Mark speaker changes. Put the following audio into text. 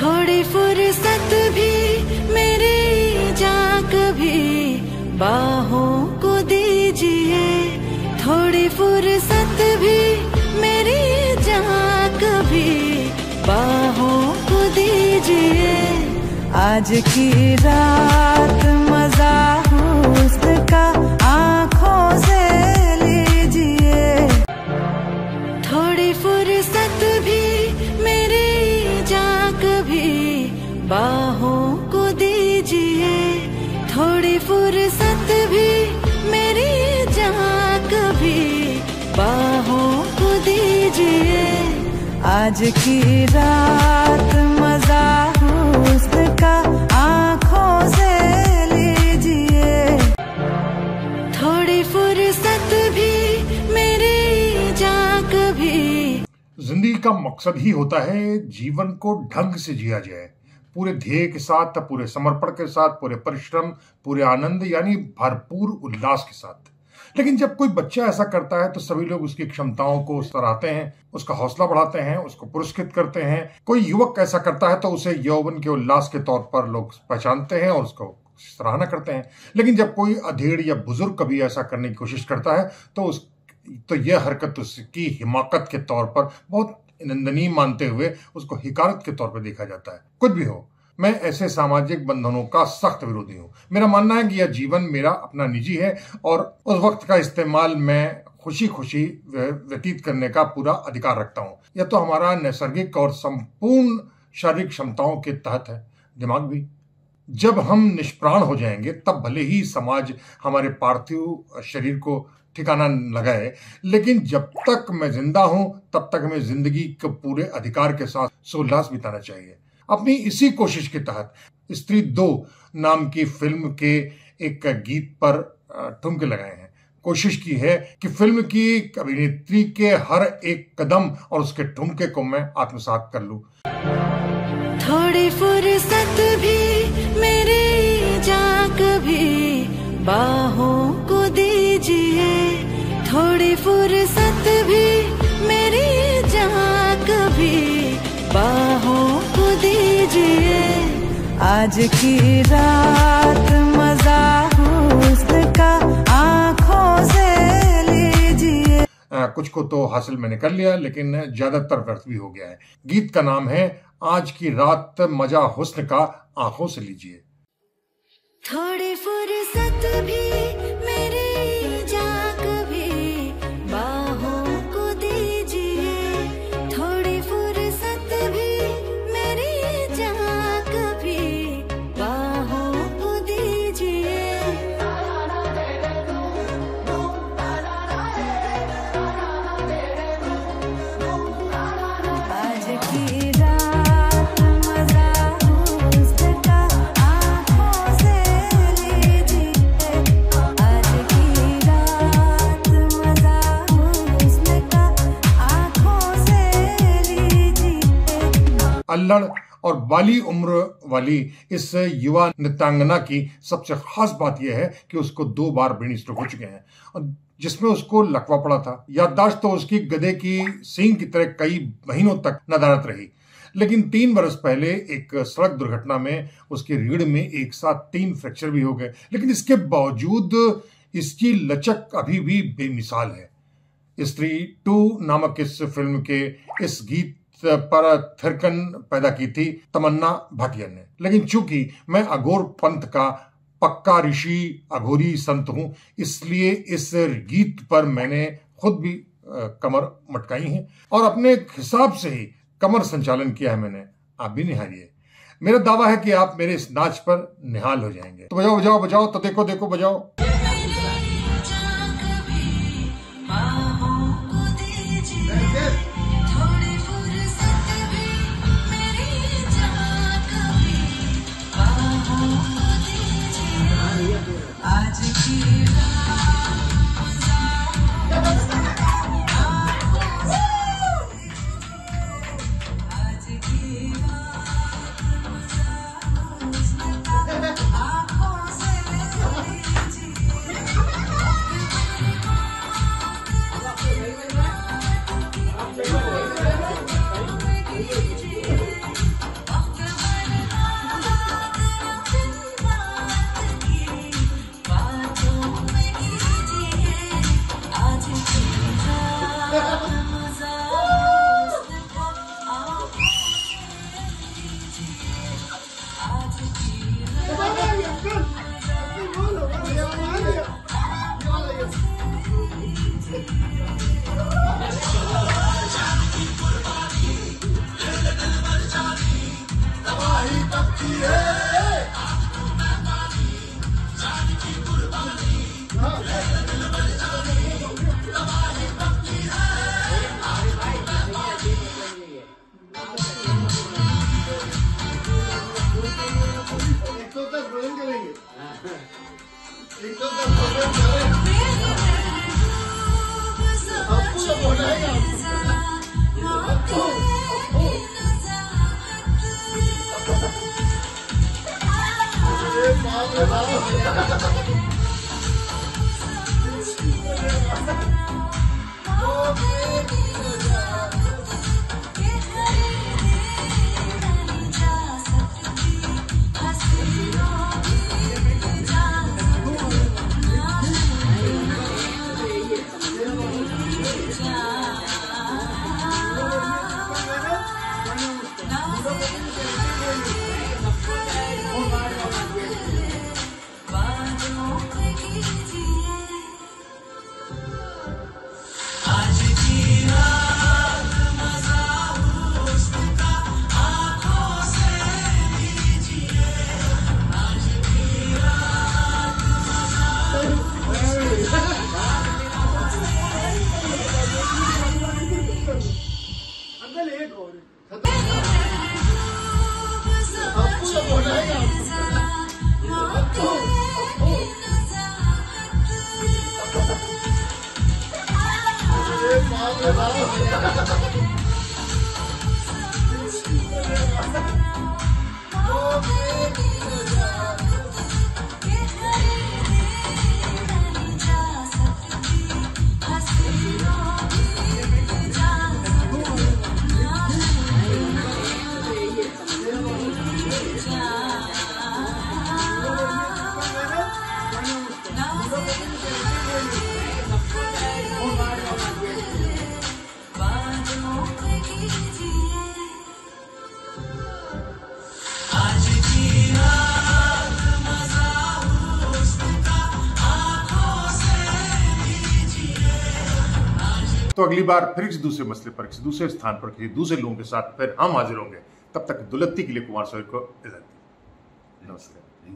Speaker 1: थोड़ी फुर्सत भी मेरी जा कभी बाहों को दीजिए, थोड़ी फुर्सत भी मेरी जा कभी बाहों को दीजिए। आज की रात मजा हुस्न का आँखों से लीजिए, थोड़ी फुर्सत भी मेरी जा कभी बाहों को दीजिए, थोड़ी फुर्सत भी मेरी जा कभी बाहों को दीजिए। आज की रात मजा हुस्न का आँखों से लीजिए, थोड़ी फुर्सत भी मेरी जा कभी।
Speaker 2: जिंदगी का मकसद ही होता है जीवन को ढंग से जिया जाए, पूरे ध्येय के साथ, पूरे समर्पण के साथ, पूरे परिश्रम, पूरे आनंद यानी भरपूर उल्लास के साथ। लेकिन जब कोई बच्चा ऐसा करता है तो सभी लोग उसकी क्षमताओं को सराहते हैं, उसका हौसला बढ़ाते हैं, उसको पुरस्कृत करते हैं। कोई युवक ऐसा करता है तो उसे यौवन के उल्लास के तौर पर लोग पहचानते हैं और उसको सराहना करते हैं। लेकिन जब कोई अधेड़ या बुजुर्ग कभी ऐसा करने की कोशिश करता है तो यह हरकत उसकी हिमाकत के तौर पर बहुत निंदनीय मानते हुए उसको हिकारत के तौर पर देखा जाता है। कुछ भी हो, मैं ऐसे सामाजिक बंधनों का सख्त विरोधी हूँ। मेरा मानना है कि यह जीवन मेरा अपना निजी है और उस वक्त का इस्तेमाल मैं खुशी खुशी व्यतीत करने का पूरा अधिकार रखता हूँ। यह तो हमारा नैसर्गिक और संपूर्ण शारीरिक क्षमताओं के तहत है। दिमाग भी जब हम निष्प्राण हो जाएंगे तब भले ही समाज हमारे पार्थिव शरीर को ठिकाना लगाए, लेकिन जब तक मैं जिंदा हूं तब तक हमें जिंदगी के पूरे अधिकार के साथ सोल्लास बिताना चाहिए। अपनी इसी कोशिश के तहत स्त्री 2 नाम की फिल्म के एक गीत पर ठुमके लगाए हैं। कोशिश की है कि फिल्म की अभिनेत्री के हर एक कदम और उसके ठुमके को मैं आत्मसात कर लूं।
Speaker 1: थोड़ी फुर्सत भी मेरी जा कभी बाहों को दीजिए, थोड़ी फुर्सत भी मेरी जा कभी बाहों को दीजिए। आज की रात मजा हुस्न का आँखों से लीजिए।
Speaker 2: कुछ को तो हासिल मैंने कर लिया, लेकिन ज्यादातर व्यर्थ भी हो गया है। गीत का नाम है आज की रात मजा हुस्न का आँखों से लीजिए।
Speaker 1: थोड़ी फुर्सत भी मेरी जा कभी बाहों को दीजिए, थोड़ी फुर्सत भी मेरी जा कभी बाहों को दीजिए। आज की रात मजा हुस्न का आँखों से लीजिए, आज की रात मजा हुस्न का आँखों से लीजिए।
Speaker 2: अल्लड़ और बाली उम्र वाली इस युवा नृत्यांगना की सबसे खास बात यह है कि उसको 2 बार ब्रेन स्ट्रोक हो चुके हैं, और जिसमें उसको लकवा पड़ा था। याददाश्त तो उसकी गधे की सींग की तरह कई महीनों तक नदारत रही, लेकिन 3 बरस पहले एक सड़क दुर्घटना में उसकी रीढ़ में एक साथ 3 फ्रैक्चर भी हो गए। लेकिन इसके बावजूद इसकी लचक अभी भी बेमिसाल है। स्त्री 2 नामक इस फिल्म के इस गीत पर थिरकन पैदा की थी तमन्ना भाटिया ने। लेकिन चूंकि मैं अघोर पंथ का पक्का ऋषि अघोरी संत हूं, इसलिए इस गीत पर मैंने खुद भी कमर मटकाई है और अपने हिसाब से ही कमर संचालन किया है मैंने। आप भी निहारिए। मेरा दावा है कि आप मेरे इस नाच पर निहाल हो जाएंगे। तो बजाओ बजाओ बजाओ, तो देखो देखो बजाओ।
Speaker 1: आज की
Speaker 2: तो अगली बार फिर किसी दूसरे मसले पर, किसी दूसरे स्थान पर, किसी दूसरे लोगों के साथ फिर हम हाजिर होंगे। तब तक दुलत्ती के लिए कुमार सोहेल को इजाजत। नमस्कार।